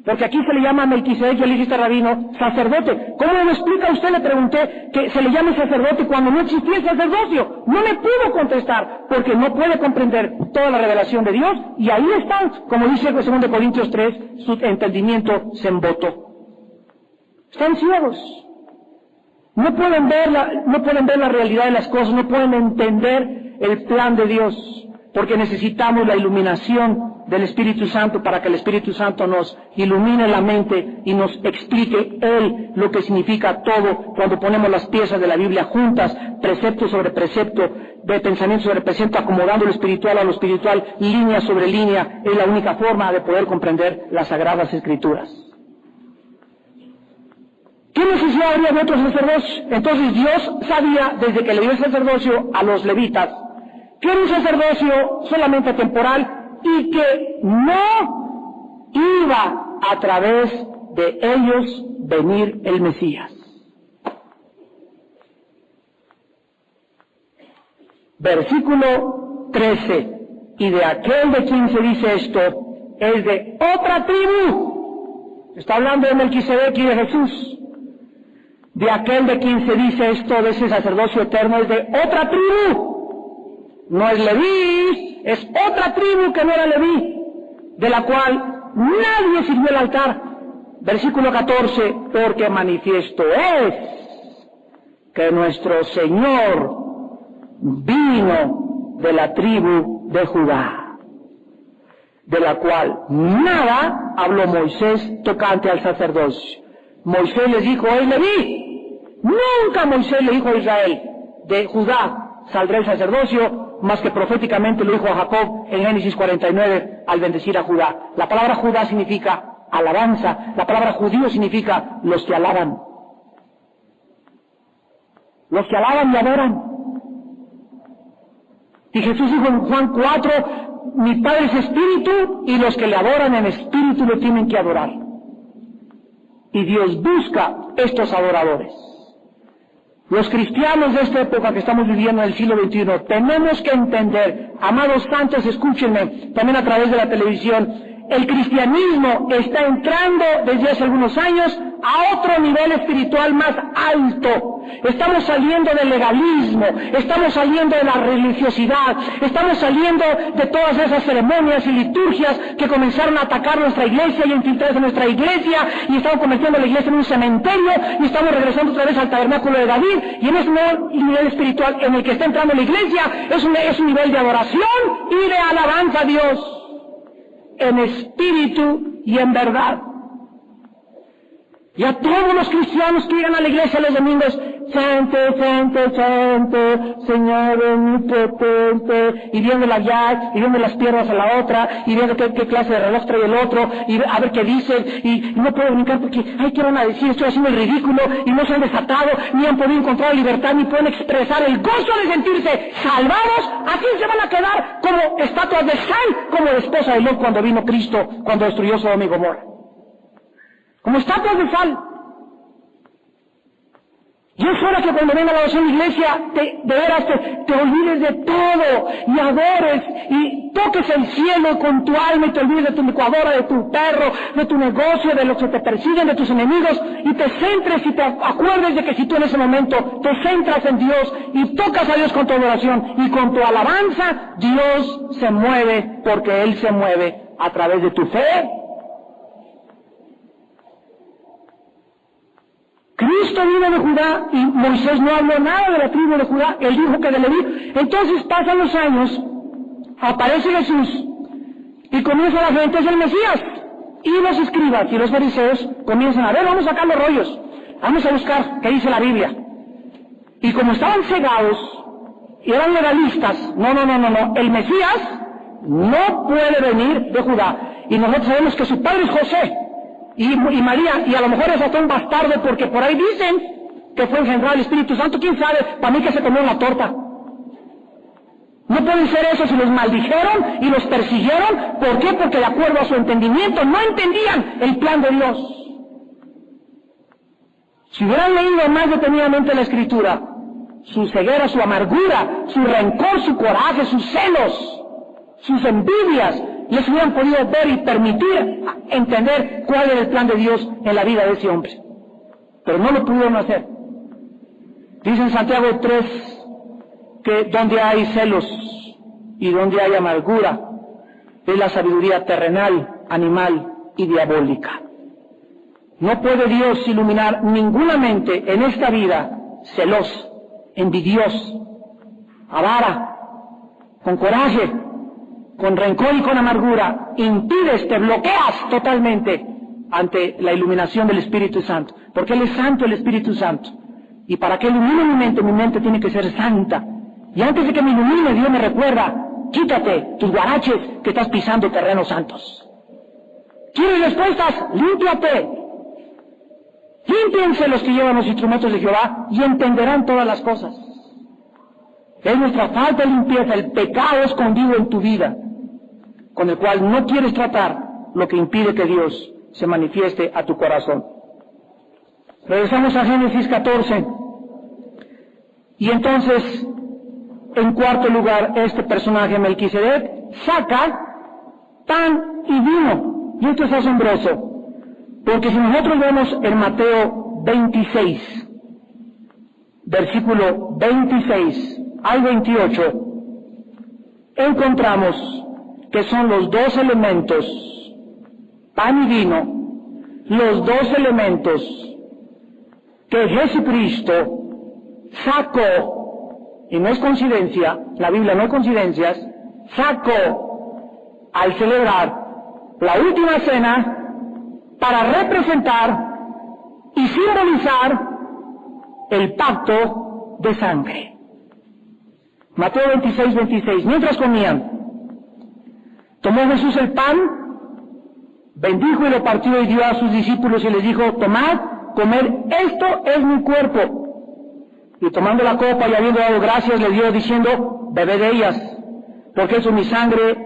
Porque aquí se le llama a Melquisedec, yo le dije a este rabino, sacerdote. ¿Cómo me explica usted? Le pregunté que se le llame sacerdote cuando no existía el sacerdocio. No me pudo contestar, porque no puede comprender toda la revelación de Dios, y ahí están, como dice el 2 Corintios 3, su entendimiento se embotó. Están ciegos. No pueden ver la realidad de las cosas, no pueden entender el plan de Dios, porque necesitamos la iluminación del Espíritu Santo para que el Espíritu Santo nos ilumine la mente y nos explique Él lo que significa todo cuando ponemos las piezas de la Biblia juntas, precepto sobre precepto, de pensamiento sobre pensamiento, acomodando lo espiritual a lo espiritual, línea sobre línea. Es la única forma de poder comprender las Sagradas Escrituras. ¿Qué ¿qué necesidad habría de otro sacerdocio? Entonces Dios sabía, desde que le dio el sacerdocio a los levitas, que era un sacerdocio solamente temporal y que no iba a través de ellos venir el Mesías. Versículo 13. Y de aquel de quien se dice esto, es de otra tribu. Está hablando de Melquisedec y de Jesús. De aquel de quien se dice esto, de ese sacerdocio eterno, es de otra tribu. No es Leví, es otra tribu que no era Leví, de la cual nadie sirvió el altar. Versículo 14, porque manifiesto es que nuestro Señor vino de la tribu de Judá, de la cual nada habló Moisés tocante al sacerdocio. Moisés les dijo, ¡hey Leví! Nunca Moisés le dijo a Israel, de Judá saldrá el sacerdocio, más que proféticamente lo dijo a Jacob en Génesis 49 al bendecir a Judá. La palabra Judá significa alabanza, la palabra judío significa los que alaban. Los que alaban y adoran. Y Jesús dijo en Juan 4, mi Padre es espíritu y los que le adoran en espíritu lo tienen que adorar. Y Dios busca estos adoradores. Los cristianos de esta época que estamos viviendo en el siglo XXI, tenemos que entender, amados santos, escúchenme, también a través de la televisión, el cristianismo está entrando desde hace algunos años a otro nivel espiritual más alto. Estamos saliendo del legalismo, estamos saliendo de la religiosidad, estamos saliendo de todas esas ceremonias y liturgias que comenzaron a atacar nuestra iglesia y a infiltrarse en nuestra iglesia, y estamos convirtiendo la iglesia en un cementerio, y estamos regresando otra vez al tabernáculo de David, y en ese nuevo nivel espiritual en el que está entrando la iglesia es un nivel de adoración y de alabanza a Dios, en espíritu y en verdad. Y a todos los cristianos que llegan a la iglesia los domingos, santo, santo, santo, Señor omnipotente, y viendo la llave, y viendo las piernas a la otra, y viendo qué clase de reloj trae el otro, y a ver qué dicen, y no puedo brincar porque, ay, ¿qué van a decir? Estoy haciendo el ridículo, y no se han desatado, ni han podido encontrar libertad, ni pueden expresar el gozo de sentirse salvados. Así se van a quedar como estatuas de sal, como la esposa de Lot cuando vino Cristo, cuando destruyó Sodoma y Gomorra. Como estatuas de sal. Y es hora que cuando venga la oración de iglesia, de veras te olvides de todo, y adores, y toques el cielo con tu alma, y te olvides de tu licuadora, de tu perro, de tu negocio, de los que te persiguen, de tus enemigos, y te centres y te acuerdes de que si tú en ese momento te centras en Dios, y tocas a Dios con tu adoración, y con tu alabanza, Dios se mueve, porque Él se mueve a través de tu fe. Cristo vino de Judá y Moisés no habló nada de la tribu de Judá, él dijo que de Leví. Entonces pasan los años, aparece Jesús y comienza la gente, es el Mesías. Y los escribas y los fariseos comienzan a ver, vamos a sacar los rollos, vamos a buscar qué dice la Biblia. Y como estaban cegados y eran legalistas, no, el Mesías no puede venir de Judá. Y nosotros sabemos que su padre es José. Y María, y a lo mejor es hasta un bastardo, porque por ahí dicen que fue engendrado el Espíritu Santo, quién sabe, para mí que se comió una torta. No pueden ser esos, y los maldijeron y los persiguieron. ¿Por qué? Porque de acuerdo a su entendimiento no entendían el plan de Dios. Si hubieran leído más detenidamente la Escritura, su ceguera, su amargura, su rencor, su coraje, sus celos, sus envidias, les hubieran podido ver y permitir entender cuál era el plan de Dios en la vida de ese hombre. Pero no lo pudieron hacer. Dice en Santiago 3 que donde hay celos y donde hay amargura es la sabiduría terrenal, animal y diabólica. No puede Dios iluminar ninguna mente en esta vida celosa, envidiosa, avara, con coraje, con rencor y con amargura. Impides, te bloqueas totalmente ante la iluminación del Espíritu Santo, porque Él es santo, el Espíritu Santo, y para que ilumine mi mente tiene que ser santa. Y antes de que me ilumine, Dios me recuerda, quítate tus guaraches que estás pisando terrenos santos. ¿Quieres respuestas? Límpiate límpiense los que llevan los instrumentos de Jehová y entenderán todas las cosas. Es nuestra falta de limpieza, el pecado escondido en tu vida, con el cual no quieres tratar, lo que impide que Dios se manifieste a tu corazón. Regresamos a Génesis 14. Y entonces, en cuarto lugar, este personaje Melquisedec saca pan y vino. Y esto es asombroso, porque si nosotros vemos en Mateo 26, versículo 26 al 28, encontramos que son los dos elementos, pan y vino, los dos elementos que Jesucristo sacó, y no es coincidencia, la Biblia no es coincidencias, sacó al celebrar la última cena para representar y simbolizar el pacto de sangre. Mateo 26, 26. Mientras comían, tomó Jesús el pan, bendijo y lo partió y dio a sus discípulos y les dijo: tomad, comed, esto es mi cuerpo. Y tomando la copa y habiendo dado gracias, le dio diciendo: bebed de ellas, porque eso es mi sangre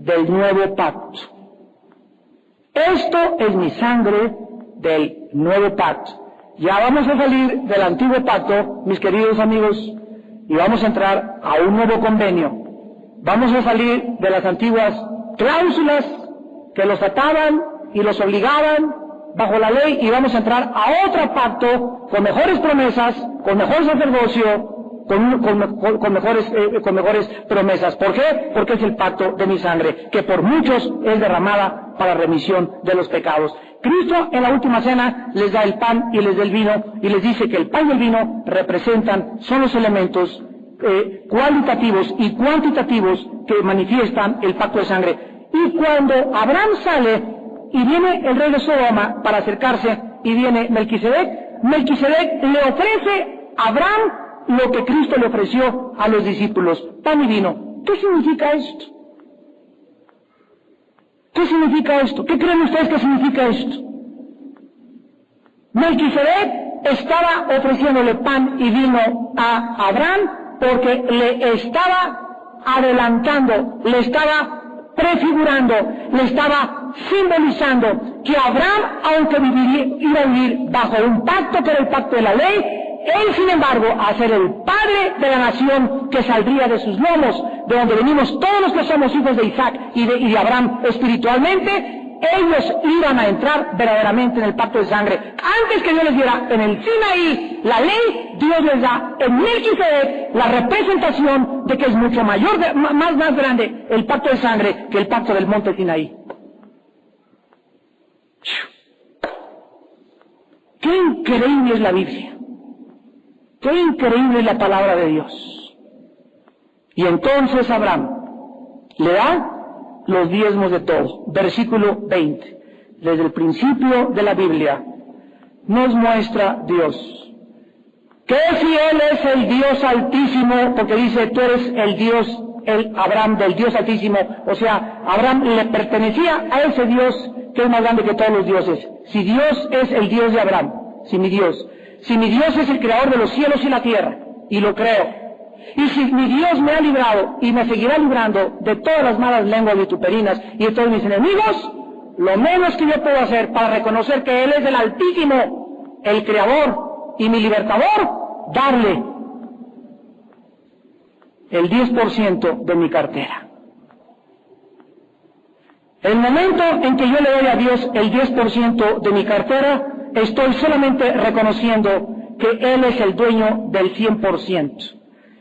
del nuevo pacto. Esto es mi sangre del nuevo pacto. Ya vamos a salir del antiguo pacto, mis queridos amigos, y vamos a entrar a un nuevo convenio. Vamos a salir de las antiguas cláusulas que los ataban y los obligaban bajo la ley, y vamos a entrar a otro pacto con mejores promesas, con mejor sacerdocio, con mejores promesas. ¿Por qué? Porque es el pacto de mi sangre, que por muchos es derramada para remisión de los pecados. Cristo en la última cena les da el pan y les da el vino, y les dice que el pan y el vino son los elementos cualitativos y cuantitativos que manifiestan el pacto de sangre. Y cuando Abraham sale y viene el rey de Sodoma para acercarse, y viene Melquisedec le ofrece a Abraham lo que Cristo le ofreció a los discípulos: pan y vino. ¿Qué significa esto? ¿Qué significa esto? ¿Qué creen ustedes que significa esto? Melquisedec estaba ofreciéndole pan y vino a Abraham porque le estaba adelantando, le estaba prefigurando, le estaba simbolizando que Abraham, aunque iba a vivir bajo un pacto que era el pacto de la ley, él, sin embargo, a ser el padre de la nación que saldría de sus lomos, de donde venimos todos los que somos hijos de Isaac y de Abraham espiritualmente, ellos iban a entrar verdaderamente en el pacto de sangre. Antes que Dios les diera en el Sinaí la ley, Dios les da en Melquisedec la representación de que es mucho mayor, más grande el pacto de sangre que el pacto del monte Sinaí. ¡Qué increíble es la Biblia! ¡Qué increíble es la palabra de Dios! Y entonces Abraham le da los diezmos de todo. Versículo 20. Desde el principio de la Biblia nos muestra Dios que si Él es el Dios Altísimo, porque dice: tú eres el Dios, Abraham, del Dios Altísimo. O sea, Abraham le pertenecía a ese Dios que es más grande que todos los dioses. Si Dios es el Dios de Abraham, si mi Dios es el creador de los cielos y la tierra, y lo creo, y si mi Dios me ha librado y me seguirá librando de todas las malas lenguas vituperinas y de todos mis enemigos, lo menos que yo puedo hacer para reconocer que Él es el Altísimo, el Creador y mi libertador, darle el 10% de mi cartera. El momento en que yo le doy a Dios el 10% de mi cartera, estoy solamente reconociendo que Él es el dueño del 100%.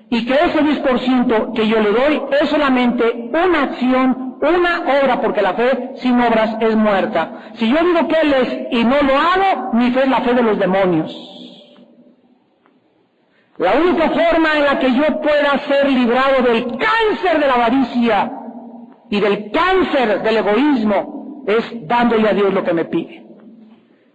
Y que ese 10% que yo le doy es solamente una acción, una obra, porque la fe sin obras es muerta. Si yo digo que Él es y no lo hago, mi fe es la fe de los demonios. La única forma en la que yo pueda ser librado del cáncer de la avaricia y del cáncer del egoísmo es dándole a Dios lo que me pide.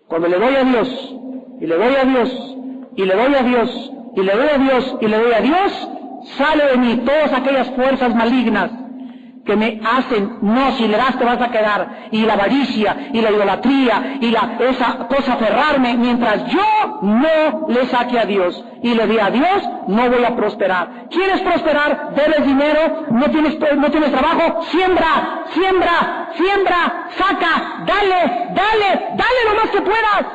Cuando le doy a Dios, y le doy a Dios, y le doy a Dios, y le doy a Dios, y le doy a Dios, sale de mí todas aquellas fuerzas malignas que me hacen, no, si le das te vas a quedar, y la avaricia, y la idolatría, y esa cosa aferrarme, mientras yo no le saque a Dios, y le dé a Dios, no voy a prosperar. ¿Quieres prosperar? ¿Debes dinero? ¿No tienes trabajo? Siembra, saca, dale lo más que puedas.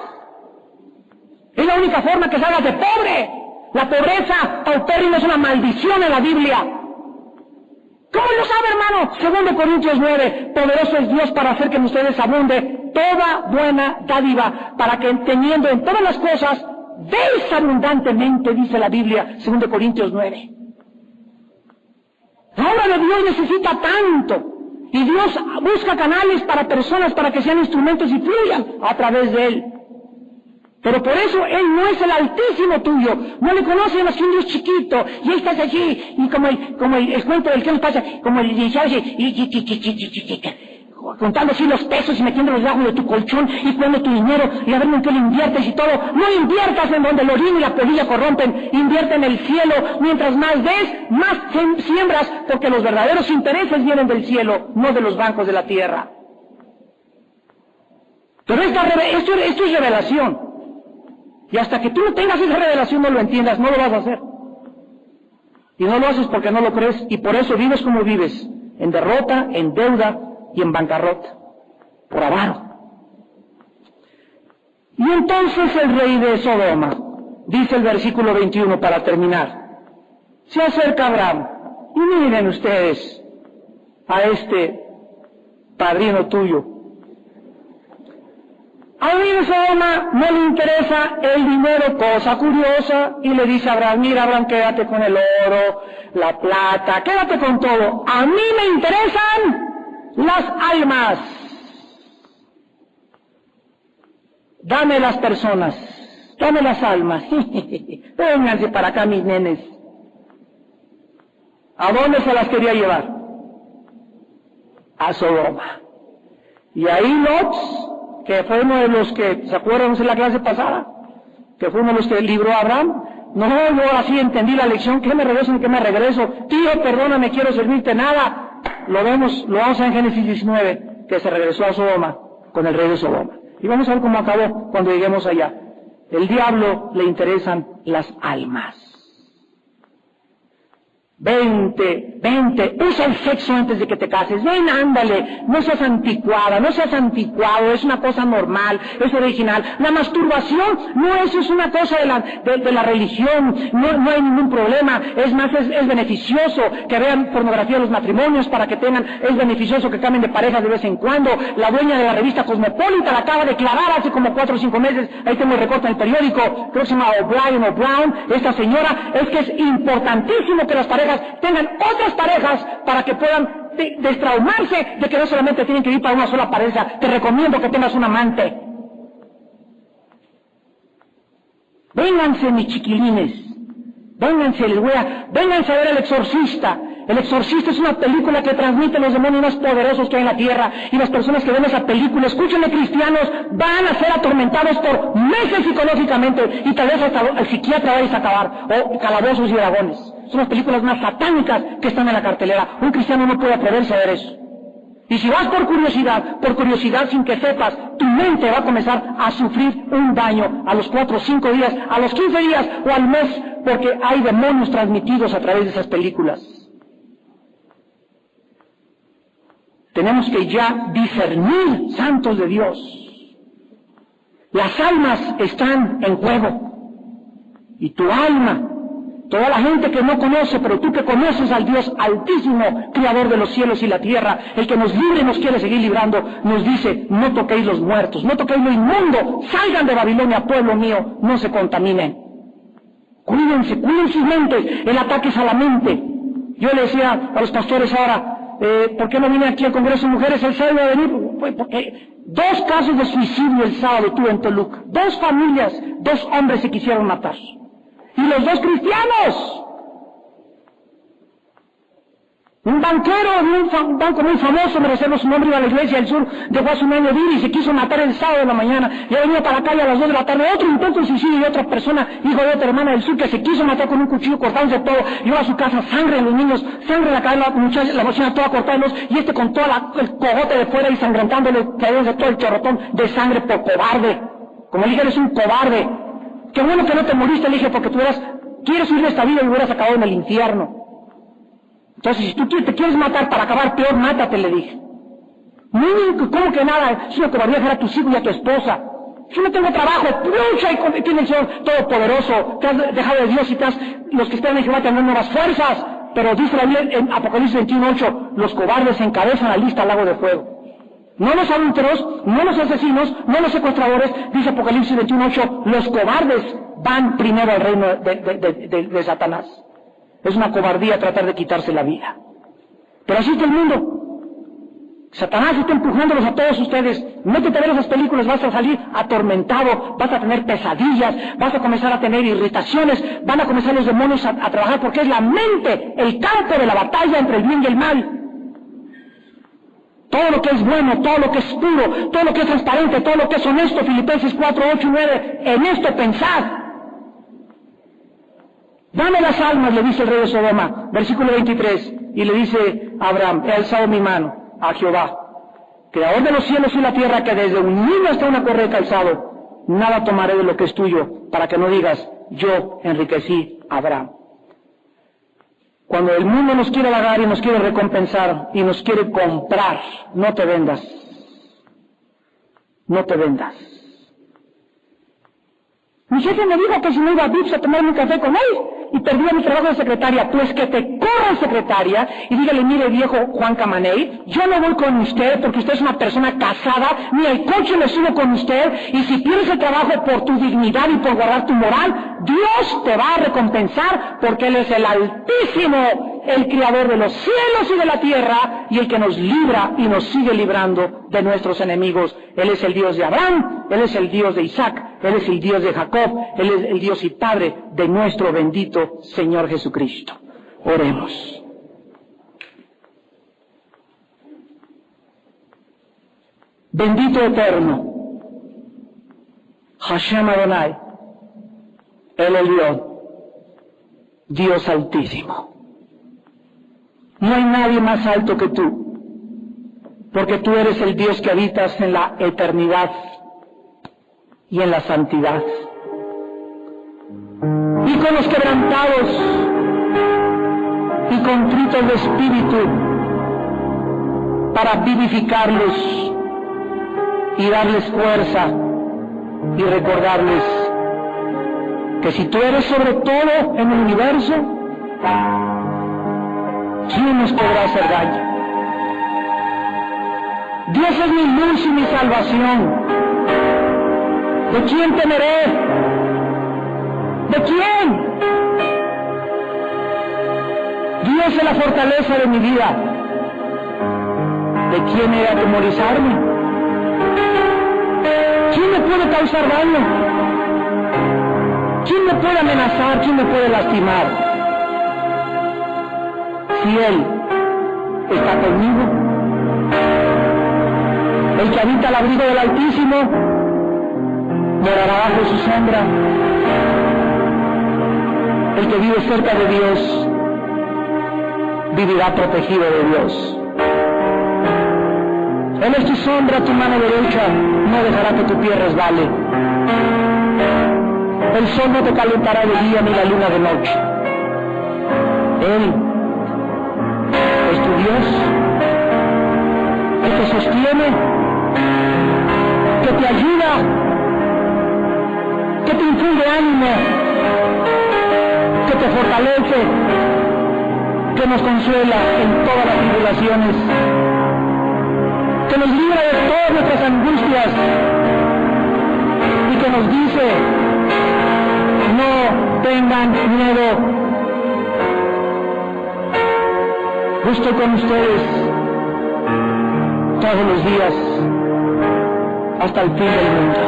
Es la única forma que salgas de pobre. La pobreza paupérrima es una maldición en la Biblia. ¿Cómo lo sabe, hermano? 2 Corintios 9, poderoso es Dios para hacer que en ustedes abunde toda buena dádiva, para que teniendo en todas las cosas, deis abundantemente, dice la Biblia, 2 Corintios 9. La obra de Dios necesita tanto, y Dios busca canales para personas para que sean instrumentos y fluyan a través de Él. Pero por eso Él no es el Altísimo tuyo, no le conoce más que un Dios chiquito, y Él está allí, y como el cuento del que nos pasa, como el contando así los pesos y metiéndolos debajo de tu colchón, y poniendo tu dinero, y a ver en qué lo inviertes y todo. No inviertas en donde el orín y la polilla corrompen, invierte en el cielo. Mientras más des, más siembras, porque los verdaderos intereses vienen del cielo, no de los bancos de la tierra. Pero esto es revelación. Y hasta que tú no tengas esa revelación, no lo entiendas, no lo vas a hacer. Y no lo haces porque no lo crees, y por eso vives como vives, en derrota, en deuda y en bancarrota, por avaro. Y entonces el rey de Sodoma, dice el versículo 21 para terminar, se acerca a Abraham, y miren ustedes a este padrino tuyo. A mí de Sodoma no le interesa el dinero, cosa curiosa, y le dice a Abraham, mira Abraham, quédate con el oro, la plata, quédate con todo. A mí me interesan las almas. Dame las personas, dame las almas. Vénganse para acá mis nenes. ¿A dónde se las quería llevar? A Sodoma. Y ahí Lot, que fue uno de los que, ¿se acuerdan en la clase pasada? Que fue uno de los que libró a Abraham. No, yo así entendí la lección, que me regreso, que me regreso. Tío, perdóname, quiero servirte, nada. Lo vamos en Génesis 19, que se regresó a Sodoma con el rey de Sodoma. Y vamos a ver cómo acabó cuando lleguemos allá. El diablo le interesan las almas. Vente, usa el sexo antes de que te cases, ven, ándale, no seas anticuado, es una cosa normal, es original. La masturbación no es una cosa de la religión, no hay ningún problema, es más, es beneficioso que vean pornografía en los matrimonios para que tengan, es beneficioso que cambien de pareja de vez en cuando. La dueña de la revista Cosmopolita la acaba de declarar hace como 4 o 5 meses, ahí tengo el recorte en el periódico, creo que se llama O'Brien o Brown, esta señora, es que es importantísimo que las parejas tengan otras parejas para que puedan destraumarse de que no solamente tienen que ir para una sola pareja. Te recomiendo que tengas un amante. Vénganse mis chiquilines, vénganse a ver El Exorcista. El Exorcista es una película que transmite los demonios más poderosos que hay en la tierra, y las personas que ven esa película, escúchenme cristianos, van a ser atormentados por meses psicológicamente, y tal vez hasta el psiquiatra vaya a acabar, o Calabozos y Dragones. Son las películas más satánicas que están en la cartelera. Un cristiano no puede atreverse a ver eso. Y si vas por curiosidad sin que sepas, tu mente va a comenzar a sufrir un daño a los 4 o 5 días, a los 15 días o al mes, porque hay demonios transmitidos a través de esas películas. Tenemos que ya discernir, santos de Dios. Las almas están en juego. Y tu alma, toda la gente que no conoce, pero tú que conoces al Dios altísimo, creador de los cielos y la tierra, el que nos libre y nos quiere seguir librando, nos dice, no toquéis los muertos, no toquéis lo inmundo, salgan de Babilonia, pueblo mío, no se contaminen. Cuídense, cuiden sus mentes, el ataque es a la mente. Yo le decía a los pastores ahora, ¿por qué no vine aquí al Congreso de Mujeres el sábado a venir? Pues porque 2 casos de suicidio el sábado tuve en Toluca. 2 familias, 2 hombres se quisieron matar. Y los 2 cristianos. Un banquero de un banco muy famoso, me reservo su nombre, iba a la iglesia del sur de Guasumeño y se quiso matar el sábado de la mañana. Ya venía para la calle a las 2 de la tarde, otro intento de suicidio de otra persona, hijo de otra hermana del sur, que se quiso matar con un cuchillo cortándose todo. Llegó a su casa, sangre en los niños, sangre en la cara, la bocina toda cortándolos, y con todo el cogote de fuera y sangrentándole, cayéndose todo el chorrotón de sangre por cobarde. Como le dije, eres un cobarde. Qué bueno que no te moriste, le dije, porque tú quieres huir de esta vida y hubieras acabado en el infierno. Entonces, si tú te quieres matar para acabar peor, mátate, le dije. ¿Cómo que nada? Es una cobardía dejar a tus hijos y a tu esposa. Yo no tengo trabajo, lucha y tiene el Señor Todopoderoso. Te has dejado de Dios y los que están en Jehová tendrán nuevas fuerzas. Pero dice la Biblia en Apocalipsis 21:8, los cobardes encabezan la lista al lago de fuego. No los adúlteros, no los asesinos, no los secuestradores, dice Apocalipsis 21:8, los cobardes van primero al reino de Satanás. Es una cobardía tratar de quitarse la vida. Pero así está el mundo. Satanás está empujándolos a todos ustedes. Métete a ver esas películas, vas a salir atormentado, vas a tener pesadillas, vas a comenzar a tener irritaciones, van a comenzar los demonios a trabajar, porque es la mente el campo de la batalla entre el bien y el mal. Todo lo que es bueno, todo lo que es puro, todo lo que es transparente, todo lo que es honesto, Filipenses 4:8-9, en esto pensad. Dame las almas, le dice el rey de Sodoma, versículo 23, y le dice a Abraham, he alzado mi mano a Jehová, creador de los cielos y la tierra, que desde un niño hasta una correa de calzado, nada tomaré de lo que es tuyo, para que no digas, yo enriquecí a Abraham. Cuando el mundo nos quiere halagar y nos quiere recompensar y nos quiere comprar, no te vendas. No te vendas. Mi jefe me dijo que si no iba a Vips a tomarme un café con él y perdía mi trabajo de secretaria, pues que te corra secretaria y dígale, mire viejo Juan Camaney, yo no voy con usted porque usted es una persona casada, ni el coche me subo con usted, y si pierdes el trabajo por tu dignidad y por guardar tu moral, Dios te va a recompensar porque Él es el Altísimo, el Creador de los cielos y de la tierra, y el que nos libra y nos sigue librando de nuestros enemigos. Él es el Dios de Abraham, Él es el Dios de Isaac, Él es el Dios de Jacob, Él es el Dios y Padre de nuestro bendito Señor Jesucristo. Oremos. Bendito eterno, Hashem Adonai, El Elión, Dios altísimo. No hay nadie más alto que tú, porque tú eres el Dios que habitas en la eternidad y en la santidad. Y con los quebrantados y contritos de espíritu, para vivificarlos y darles fuerza y recordarles que si tú eres sobre todo en el universo, ¿quién nos podrá hacer daño? Dios es mi luz y mi salvación. ¿De quién temeré? ¿De quién? Dios es la fortaleza de mi vida. ¿De quién he de atemorizarme? ¿Quién me puede causar daño? ¿Quién me puede amenazar? ¿Quién me puede lastimar? Si Él está conmigo, el que habita al abrigo del Altísimo morará bajo su sombra. El que vive cerca de Dios vivirá protegido de Dios. Él es tu sombra, tu mano derecha no dejará que tu pie resbale. El sol no te calentará de día ni la luna de noche. Él es tu Dios, que te sostiene, que te ayuda, que te infunde ánimo, que te fortalece, que nos consuela en todas las tribulaciones, que nos libra de todas nuestras angustias y que nos dice, no tengan miedo, yo estoy con ustedes todos los días hasta el fin del mundo.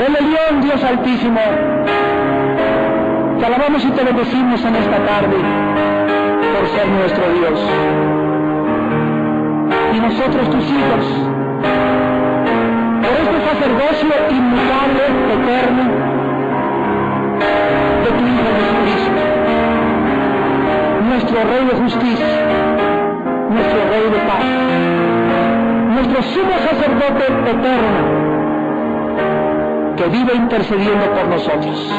El Elión, Dios altísimo, Te alabamos y te bendecimos en esta tarde por ser nuestro Dios. Y nosotros, tus hijos, por este sacerdocio inmutable, eterno, de tu Hijo Jesucristo, nuestro Rey de justicia, nuestro Rey de paz, nuestro sumo sacerdote eterno, que vive intercediendo por nosotros,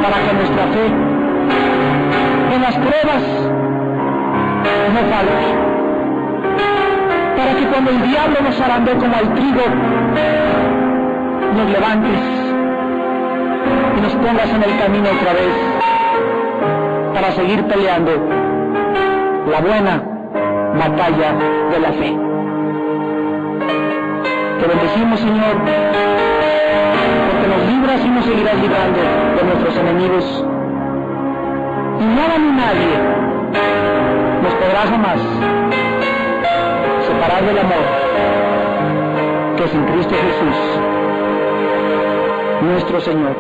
para que nuestra fe en las pruebas no falte, para que cuando el diablo nos arandee como al trigo, nos levantes y nos pongas en el camino otra vez, para seguir peleando la buena batalla de la fe. Te bendecimos, Señor, porque nos libras y nos seguirás librando de nuestros enemigos. Y nada ni nadie nos podrá jamás separar del amor que es en Cristo Jesús, nuestro Señor.